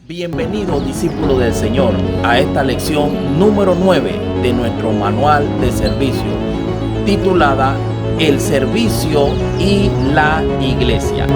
Bienvenido, discípulo del Señor, a esta lección número 9 de nuestro manual de servicio, titulada El servicio y la iglesia.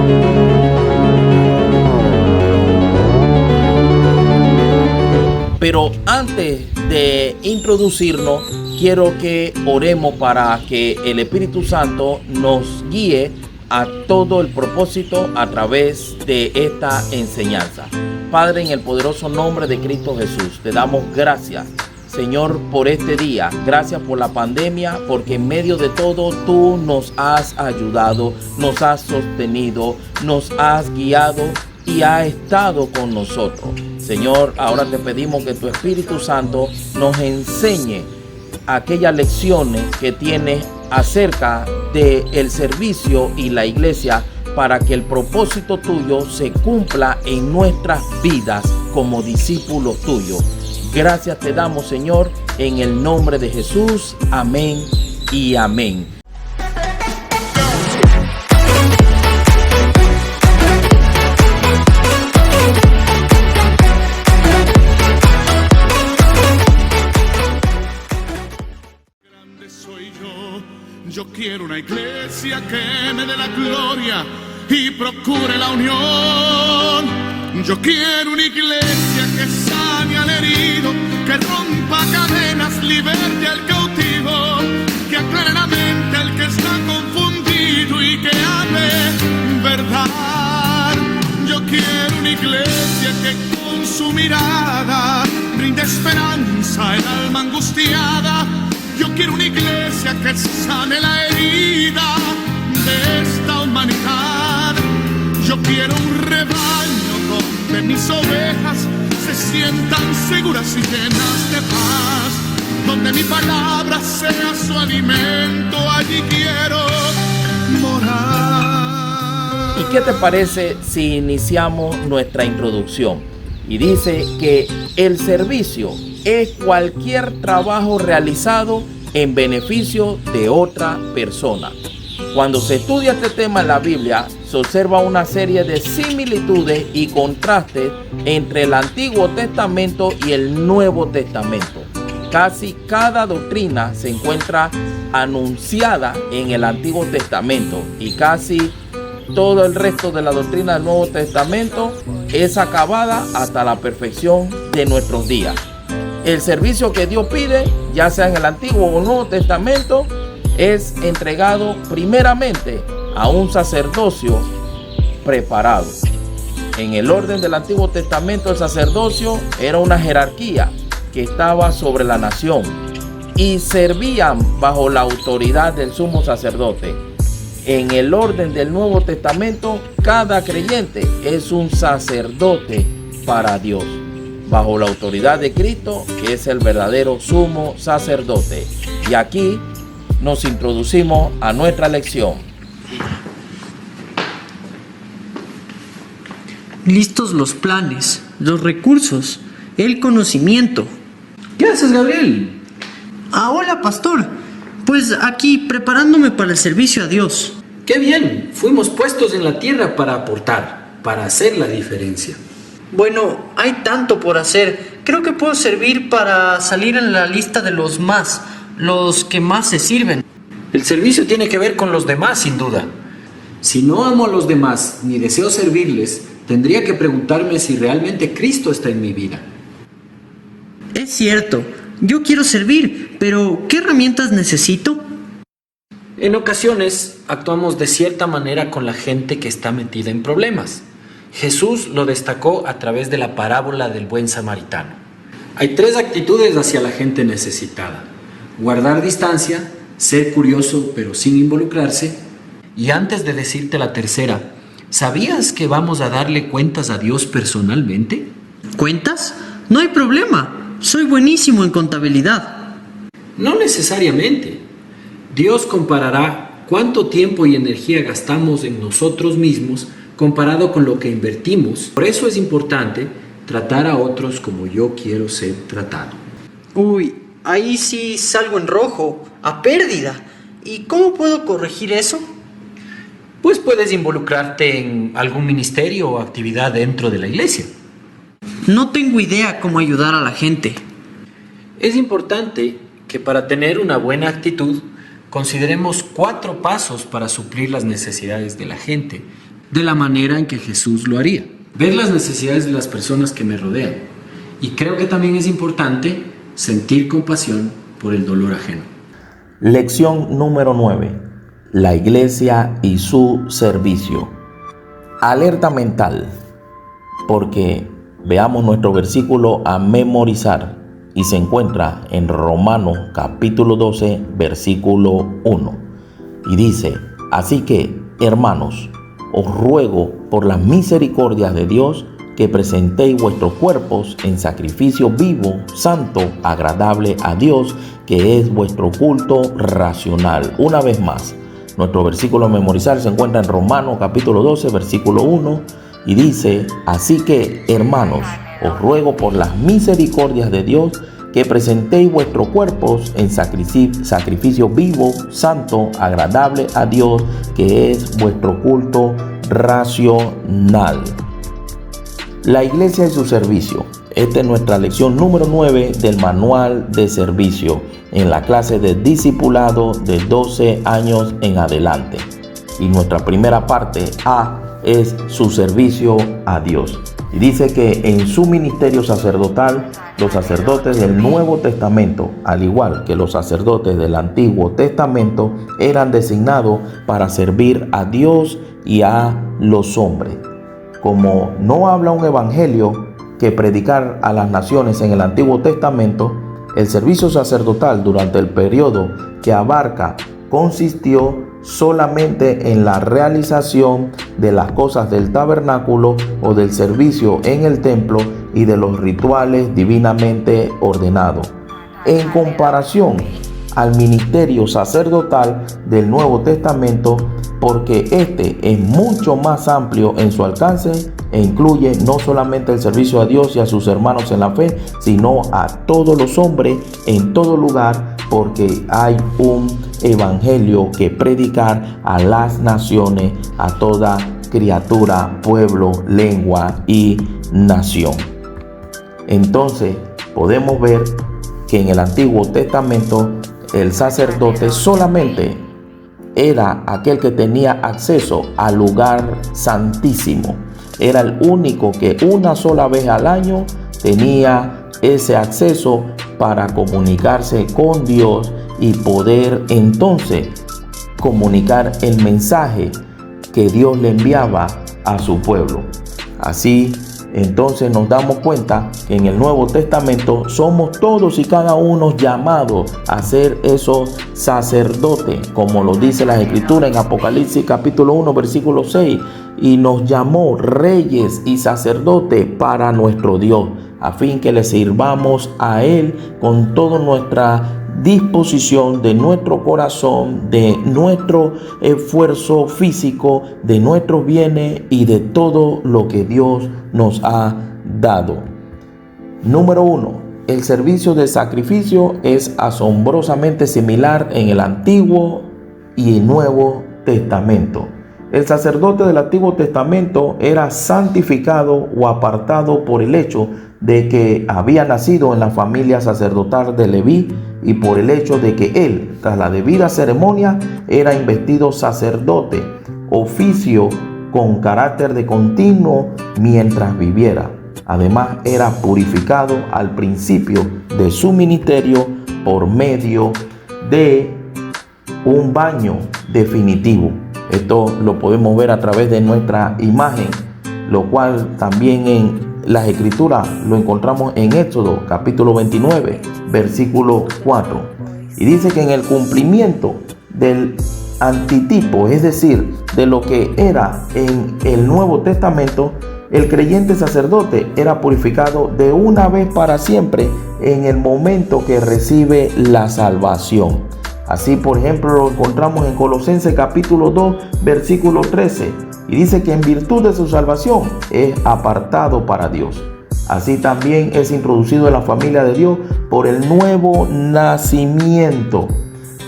Pero antes de introducirnos, quiero que oremos para que el Espíritu Santo nos guíe a todo el propósito a través de esta enseñanza. Padre, en el poderoso nombre de Cristo Jesús, te damos gracias, Señor, por este día. Gracias por la pandemia, porque en medio de todo tú nos has ayudado, nos has sostenido, nos has guiado y has estado con nosotros. Señor, ahora te pedimos que tu Espíritu Santo nos enseñe aquellas lecciones que tienes acerca del servicio y la iglesia, para que el propósito tuyo se cumpla en nuestras vidas como discípulos tuyos. Gracias te damos, Señor, en el nombre de Jesús. Amén y amén. Grande soy yo quiero una iglesia que me dé la gloria y procure la unión. Yo quiero una iglesia que sane al herido, que rompa cadenas, liberte al cautivo, que aclare la mente al que está confundido y que ame verdad. Yo quiero una iglesia que con su mirada brinde esperanza al alma angustiada. Yo quiero una iglesia que sane la herida de esta humanidad. Yo quiero un rebaño donde mis ovejas se sientan seguras y llenas de paz, donde mi palabra sea su alimento. Allí quiero morar. ¿Y qué te parece si iniciamos nuestra introducción? Y dice que el servicio es cualquier trabajo realizado en beneficio de otra persona. Cuando se estudia este tema en la Biblia, se observa una serie de similitudes y contrastes entre el Antiguo Testamento y el Nuevo Testamento. Casi cada doctrina se encuentra anunciada en el Antiguo Testamento y casi todo el resto de la doctrina del Nuevo Testamento es acabada hasta la perfección de nuestros días. El servicio que Dios pide, ya sea en el Antiguo o Nuevo Testamento, es entregado primeramente a un sacerdocio preparado. En el orden del Antiguo Testamento, el sacerdocio era una jerarquía que estaba sobre la nación y servían bajo la autoridad del sumo sacerdote. En el orden del Nuevo Testamento, cada creyente es un sacerdote para Dios, bajo la autoridad de Cristo, que es el verdadero sumo sacerdote. Y aquí nos introducimos a nuestra lección. Listos los planes, los recursos, el conocimiento. ¿Qué haces, Gabriel? Hola, pastor. Pues aquí preparándome para el servicio a Dios. ¡Qué bien! Fuimos puestos en la tierra para aportar, para hacer la diferencia. Bueno, hay tanto por hacer. Creo que puedo servir para salir en la lista de los que más se sirven. El servicio tiene que ver con los demás, sin duda. Si no amo a los demás ni deseo servirles, tendría que preguntarme si realmente Cristo está en mi vida. Es cierto, yo quiero servir, pero ¿qué herramientas necesito? En ocasiones actuamos de cierta manera con la gente que está metida en problemas. Jesús lo destacó a través de la parábola del buen samaritano. Hay 3 actitudes hacia la gente necesitada: guardar distancia, ser curioso pero sin involucrarse. Y antes de decirte la tercera, ¿sabías que vamos a darle cuentas a Dios personalmente? ¿Cuentas? No hay problema. Soy buenísimo en contabilidad. No necesariamente. Dios comparará cuánto tiempo y energía gastamos en nosotros mismos comparado con lo que invertimos. Por eso es importante tratar a otros como yo quiero ser tratado. Uy, ahí sí salgo en rojo, a pérdida. ¿Y cómo puedo corregir eso? Pues puedes involucrarte en algún ministerio o actividad dentro de la iglesia. No tengo idea cómo ayudar a la gente. Es importante que para tener una buena actitud consideremos 4 pasos para suplir las necesidades de la gente, de la manera en que Jesús lo haría. Ver las necesidades de las personas que me rodean. Y creo que también es importante sentir compasión por el dolor ajeno. Lección número 9. La iglesia y su servicio. Alerta mental, porque veamos nuestro versículo a memorizar y se encuentra en Romanos capítulo 12, versículo 1. Y dice: así que, hermanos, os ruego por las misericordias de Dios que presentéis vuestros cuerpos en sacrificio vivo, santo, agradable a Dios, que es vuestro culto racional. Una vez más, nuestro versículo a memorizar se encuentra en Romanos capítulo 12, versículo 1, y dice: así que, hermanos, os ruego por las misericordias de Dios que presentéis vuestros cuerpos en sacrificio vivo, santo, agradable a Dios, que es vuestro culto racional. La iglesia y su servicio. Esta es nuestra lección número 9 del manual de servicio en la clase de discipulado de 12 años en adelante. Y nuestra primera parte A es su servicio a Dios. Y dice que en su ministerio sacerdotal, los sacerdotes del Nuevo Testamento, al igual que los sacerdotes del Antiguo Testamento, eran designados para servir a Dios y a los hombres. Como no habla un evangelio que predicar a las naciones en el Antiguo Testamento, el servicio sacerdotal durante el periodo que abarca consistió solamente en la realización de las cosas del tabernáculo o del servicio en el templo y de los rituales divinamente ordenados. En comparación al ministerio sacerdotal del Nuevo Testamento, porque este es mucho más amplio en su alcance e incluye no solamente el servicio a Dios y a sus hermanos en la fe, sino a todos los hombres en todo lugar, porque hay un evangelio que predicar a las naciones, a toda criatura, pueblo, lengua y nación. Entonces podemos ver que en el Antiguo Testamento el sacerdote solamente era aquel que tenía acceso al lugar santísimo. Era el único que una sola vez al año tenía ese acceso para comunicarse con Dios y poder entonces comunicar el mensaje que Dios le enviaba a su pueblo. Así, entonces nos damos cuenta que en el Nuevo Testamento somos todos y cada uno llamados a ser esos sacerdotes, como lo dice la Escritura en Apocalipsis capítulo 1, versículo 6, y nos llamó reyes y sacerdotes para nuestro Dios, a fin que le sirvamos a Él con toda nuestra disposición de nuestro corazón, de nuestro esfuerzo físico, de nuestros bienes y de todo lo que Dios nos ha dado. Número 1. El servicio de sacrificio es asombrosamente similar en el Antiguo y Nuevo Testamento. El sacerdote del Antiguo Testamento era santificado o apartado por el hecho de que había nacido en la familia sacerdotal de Leví y por el hecho de que él, tras la debida ceremonia, era investido sacerdote, oficio con carácter de continuo mientras viviera. Además, era purificado al principio de su ministerio por medio de un baño definitivo. Esto lo podemos ver a través de nuestra imagen, lo cual también en las Escrituras lo encontramos en Éxodo capítulo 29, versículo 4. Y dice que en el cumplimiento del antitipo, es decir, de lo que era en el Nuevo Testamento, el creyente sacerdote era purificado de una vez para siempre en el momento que recibe la salvación. Así, por ejemplo, lo encontramos en Colosenses capítulo 2, versículo 13. Y dice que en virtud de su salvación es apartado para Dios. Así también es introducido en la familia de Dios por el nuevo nacimiento.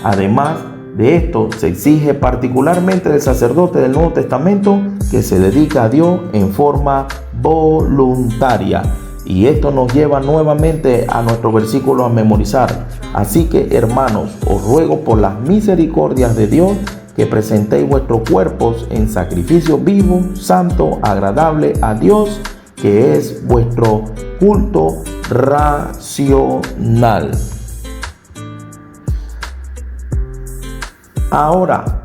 Además de esto, se exige particularmente del sacerdote del Nuevo Testamento que se dedica a Dios en forma voluntaria. Y esto nos lleva nuevamente a nuestro versículo a memorizar. Así que, hermanos, os ruego por las misericordias de Dios que presentéis vuestros cuerpos en sacrificio vivo, santo, agradable a Dios, que es vuestro culto racional. Ahora,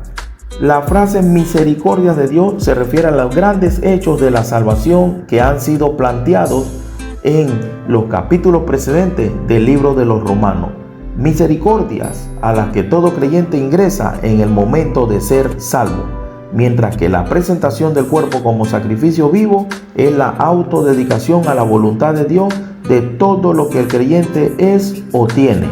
la frase misericordias de Dios se refiere a los grandes hechos de la salvación que han sido planteados en los capítulos precedentes del libro de los Romanos. Misericordias a las que todo creyente ingresa en el momento de ser salvo, mientras que la presentación del cuerpo como sacrificio vivo es la autodedicación a la voluntad de Dios de todo lo que el creyente es o tiene.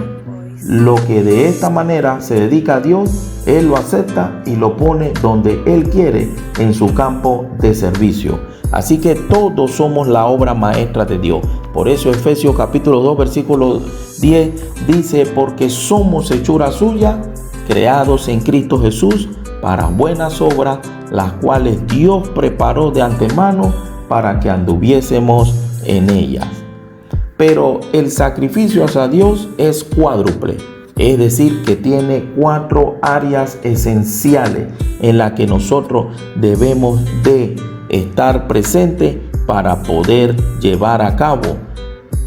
Lo que de esta manera se dedica a Dios, Él lo acepta y lo pone donde Él quiere en su campo de servicio. Así que todos somos la obra maestra de Dios. Por eso Efesios capítulo 2 versículo 10 dice: porque somos hechura suya, creados en Cristo Jesús para buenas obras, las cuales Dios preparó de antemano para que anduviésemos en ellas. Pero el sacrificio hacia Dios es cuádruple, es decir, que tiene 4 áreas esenciales en las que nosotros debemos de estar presentes para poder llevar a cabo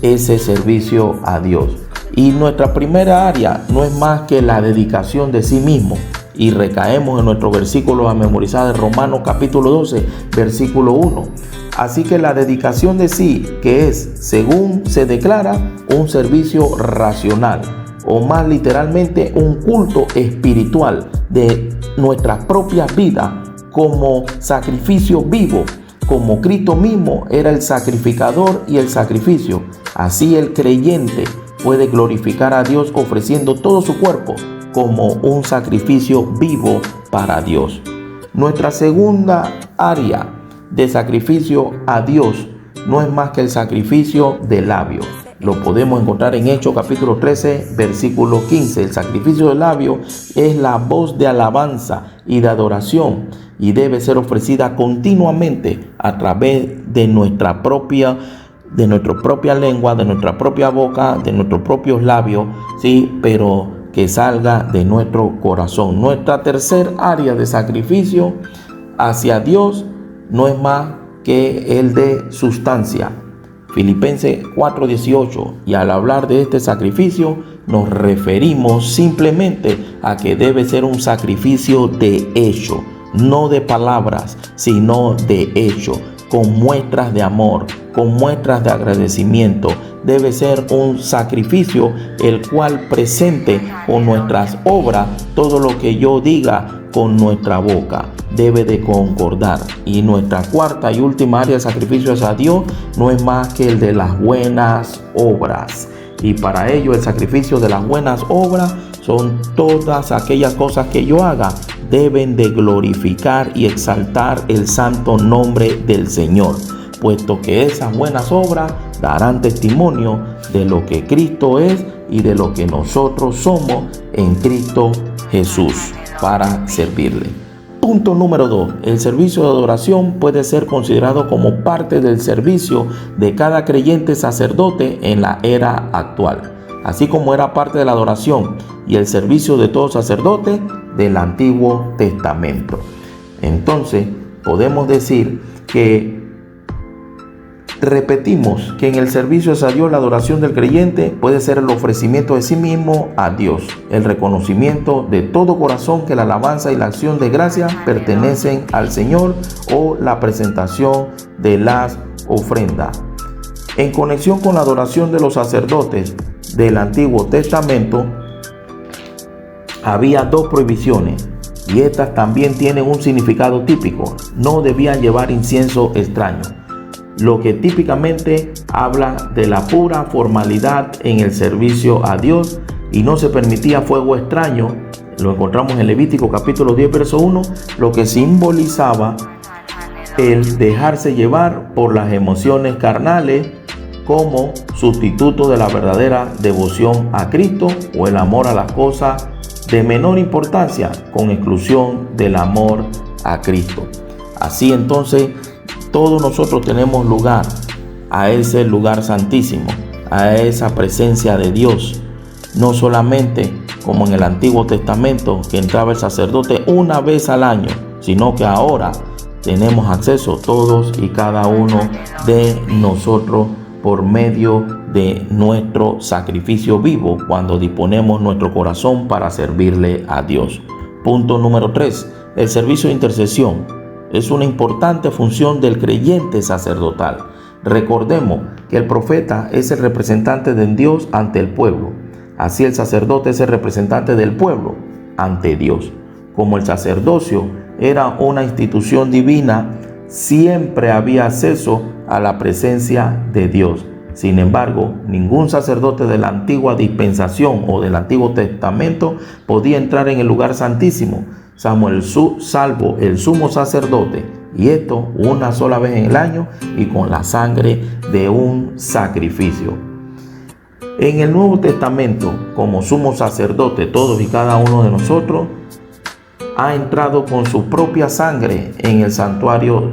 ese servicio a Dios. Y nuestra primera área no es más que la dedicación de sí mismo. Y recaemos en nuestro versículo a memorizar de Romanos capítulo 12, versículo 1. Así que la dedicación de sí, que es, según se declara, un servicio racional, o más literalmente un culto espiritual de nuestras propias vidas como sacrificio vivo, como Cristo mismo era el sacrificador y el sacrificio. Así el creyente puede glorificar a Dios ofreciendo todo su cuerpo como un sacrificio vivo para Dios. Nuestra segunda área de sacrificio a Dios no es más que el sacrificio de labios. Lo podemos encontrar en Hechos capítulo 13, versículo 15. El sacrificio de labios es la voz de alabanza y de adoración y debe ser ofrecida continuamente a través de nuestra propia lengua, de nuestra propia boca, de nuestros propios labios, sí, pero que salga de nuestro corazón. Nuestra tercer área de sacrificio hacia Dios no es más que el de sustancia. Filipenses 4:18. Y al hablar de este sacrificio nos referimos simplemente a que debe ser un sacrificio de hecho, no de palabras, sino de hecho, con muestras de amor, con muestras de agradecimiento. Debe ser un sacrificio el cual presente con nuestras obras todo lo que yo diga con nuestra boca. Debe de concordar. Y nuestra cuarta y última área de sacrificio hacia Dios no es más que el de las buenas obras. Y para ello el sacrificio de las buenas obras son todas aquellas cosas que yo haga deben de glorificar y exaltar el santo nombre del Señor, puesto que esas buenas obras darán testimonio de lo que Cristo es y de lo que nosotros somos en Cristo Jesús para servirle. Punto número 2. El servicio de adoración puede ser considerado como parte del servicio de cada creyente sacerdote en la era actual, así como era parte de la adoración y el servicio de todo sacerdote del Antiguo Testamento. Entonces, podemos decir que repetimos que en el servicio hacia Dios la adoración del creyente puede ser el ofrecimiento de sí mismo a Dios, el reconocimiento de todo corazón que la alabanza y la acción de gracia pertenecen al Señor o la presentación de las ofrendas. En conexión con la adoración de los sacerdotes del Antiguo Testamento había 2 prohibiciones y estas también tienen un significado típico. No debían llevar incienso extraño, lo que típicamente habla de la pura formalidad en el servicio a Dios, y no se permitía fuego extraño. Lo encontramos en Levítico capítulo 10 verso 1, lo que simbolizaba el dejarse llevar por las emociones carnales como sustituto de la verdadera devoción a Cristo o el amor a las cosas de menor importancia, con exclusión del amor a Cristo. Así entonces todos nosotros tenemos lugar a ese lugar santísimo, a esa presencia de Dios. No solamente como en el Antiguo Testamento, que entraba el sacerdote una vez al año, sino que ahora tenemos acceso todos y cada uno de nosotros por medio de nuestro sacrificio vivo, cuando disponemos nuestro corazón para servirle a Dios. Punto número 3. El servicio de intercesión es una importante función del creyente sacerdotal. Recordemos que el profeta es el representante de Dios ante el pueblo. Así el sacerdote es el representante del pueblo ante Dios. Como el sacerdocio era una institución divina, siempre había acceso a la presencia de Dios. Sin embargo, ningún sacerdote de la antigua dispensación o del Antiguo Testamento podía entrar en el lugar santísimo, salvo el sumo sacerdote, y esto una sola vez en el año y con la sangre de un sacrificio. En el Nuevo Testamento, como sumo sacerdote, todos y cada uno de nosotros ha entrado con su propia sangre en el santuario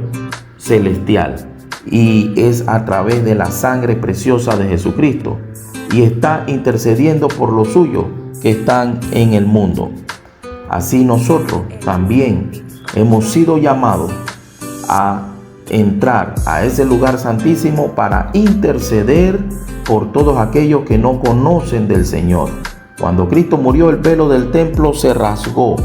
celestial, y es a través de la sangre preciosa de Jesucristo, y está intercediendo por los suyos que están en el mundo. Así nosotros también hemos sido llamados a entrar a ese lugar santísimo para interceder por todos aquellos que no conocen del Señor. Cuando Cristo murió, el velo del templo se rasgó,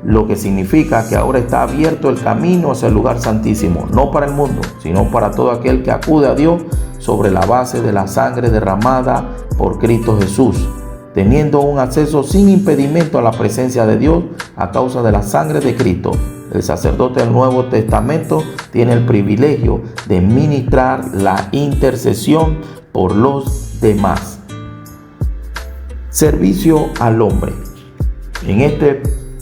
lo que significa que ahora está abierto el camino hacia el lugar santísimo, no para el mundo, sino para todo aquel que acude a Dios sobre la base de la sangre derramada por Cristo Jesús, teniendo un acceso sin impedimento a la presencia de Dios a causa de la sangre de Cristo. El sacerdote del Nuevo Testamento tiene el privilegio de ministrar la intercesión por los demás. Servicio al hombre. En este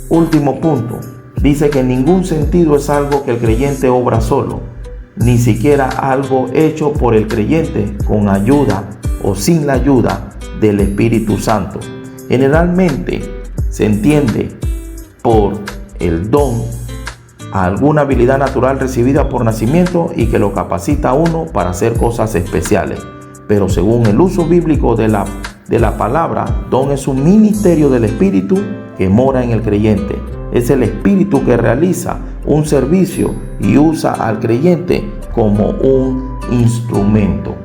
último punto, dice que en ningún sentido es algo que el creyente obra solo, ni siquiera algo hecho por el creyente con ayuda o sin la ayuda del Espíritu Santo. Generalmente se entiende por el don a alguna habilidad natural recibida por nacimiento y que lo capacita a uno para hacer cosas especiales. Pero según el uso bíblico de la palabra, don es un ministerio del Espíritu que mora en el creyente. Es el Espíritu que realiza un servicio y usa al creyente como un instrumento.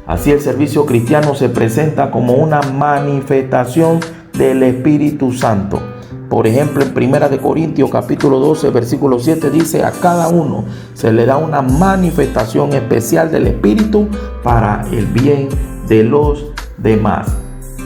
Así el servicio cristiano se presenta como una manifestación del Espíritu Santo. Por ejemplo, en 1 Corintios capítulo 12, versículo 7 dice: a cada uno se le da una manifestación especial del Espíritu para el bien de los demás.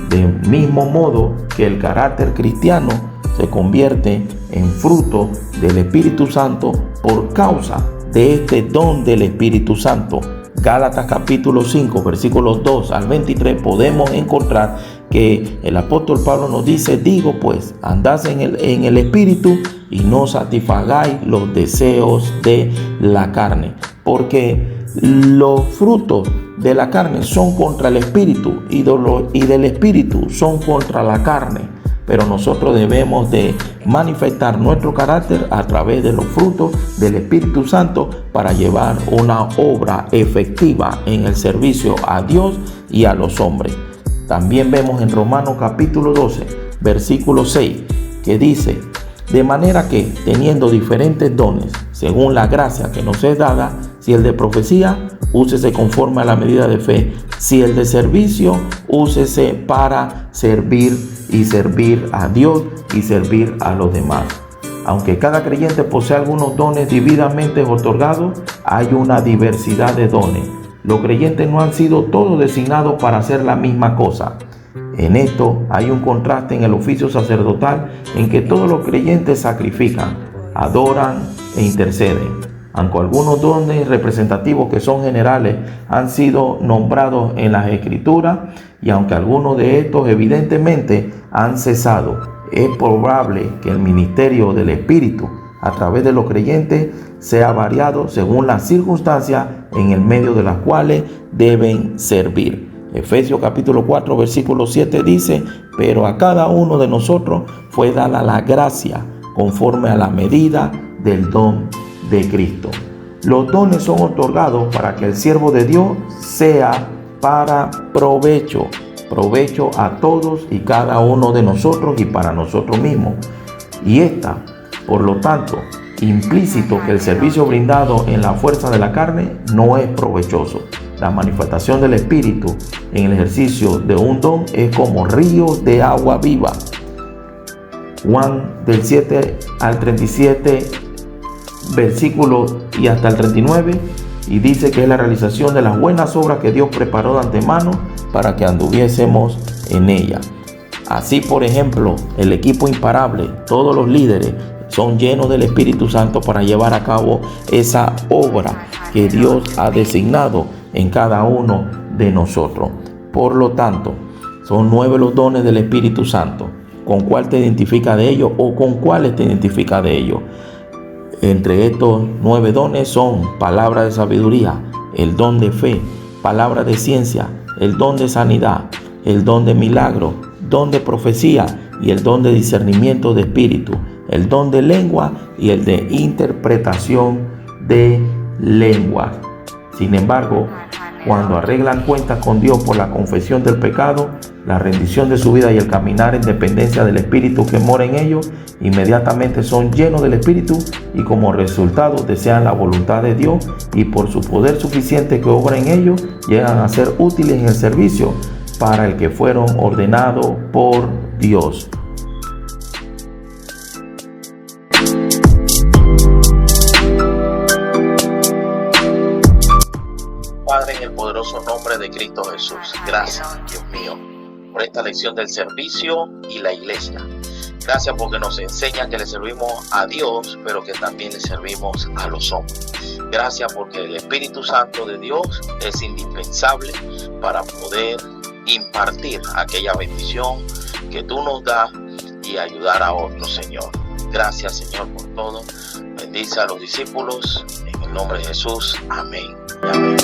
Del mismo modo que el carácter cristiano se convierte en fruto del Espíritu Santo por causa de este don del Espíritu Santo. Gálatas capítulo 5, versículos 2 al 23, podemos encontrar que el apóstol Pablo nos dice: digo pues, andad en el Espíritu y no satisfagáis los deseos de la carne, porque los frutos de la carne son contra el Espíritu y del Espíritu son contra la carne. Pero nosotros debemos de manifestar nuestro carácter a través de los frutos del Espíritu Santo para llevar una obra efectiva en el servicio a Dios y a los hombres. También vemos en Romanos capítulo 12, versículo 6, que dice: de manera que, teniendo diferentes dones, según la gracia que nos es dada, si el de profecía, úsese conforme a la medida de fe; si el de servicio, úsese para servir y servir a Dios y servir a los demás. Aunque cada creyente posee algunos dones divinamente otorgados, hay una diversidad de dones. Los creyentes no han sido todos designados para hacer la misma cosa. En esto hay un contraste en el oficio sacerdotal, en que todos los creyentes sacrifican, adoran e interceden. Aunque algunos dones representativos que son generales han sido nombrados en las Escrituras, y aunque algunos de estos evidentemente han cesado, es probable que el ministerio del Espíritu a través de los creyentes sea variado según las circunstancias en el medio de las cuales deben servir. Efesios capítulo 4 versículo 7 dice: pero a cada uno de nosotros fue dada la gracia conforme a la medida del don de Cristo. Los dones son otorgados para que el siervo de Dios sea para provecho a todos y cada uno de nosotros y para nosotros mismos. Y esta, por lo tanto, implícito que el servicio brindado en la fuerza de la carne no es provechoso. La manifestación del Espíritu en el ejercicio de un don es como ríos de agua viva. Juan del 7 al 37, versículo y hasta el 39, y dice que es la realización de las buenas obras que Dios preparó de antemano para que anduviésemos en ella. Así, por ejemplo, el equipo imparable, todos los líderes, son llenos del Espíritu Santo para llevar a cabo esa obra que Dios ha designado en cada uno de nosotros. Por lo tanto, son 9 los dones del Espíritu Santo. ¿Con cuál te identifica de ellos o con cuáles te identifica de ellos? Entre estos 9 dones son palabra de sabiduría, el don de fe, palabra de ciencia, el don de sanidad, el don de milagro, don de profecía y el don de discernimiento de espíritu, el don de lengua y el de interpretación de lenguas. Sin embargo, cuando arreglan cuentas con Dios por la confesión del pecado, la rendición de su vida y el caminar en dependencia del Espíritu que mora en ellos, inmediatamente son llenos del Espíritu y como resultado desean la voluntad de Dios y por su poder suficiente que obra en ellos, llegan a ser útiles en el servicio para el que fueron ordenados por Dios. Padre, en el poderoso nombre de Cristo Jesús, gracias, Dios mío, por esta lección del servicio y la iglesia. Gracias porque nos enseña que le servimos a Dios, pero que también le servimos a los hombres. Gracias porque el Espíritu Santo de Dios es indispensable para poder impartir aquella bendición que tú nos das y ayudar a otros, Señor. Gracias, Señor, por todo. Bendice a los discípulos en el nombre de Jesús. Amén. Amén.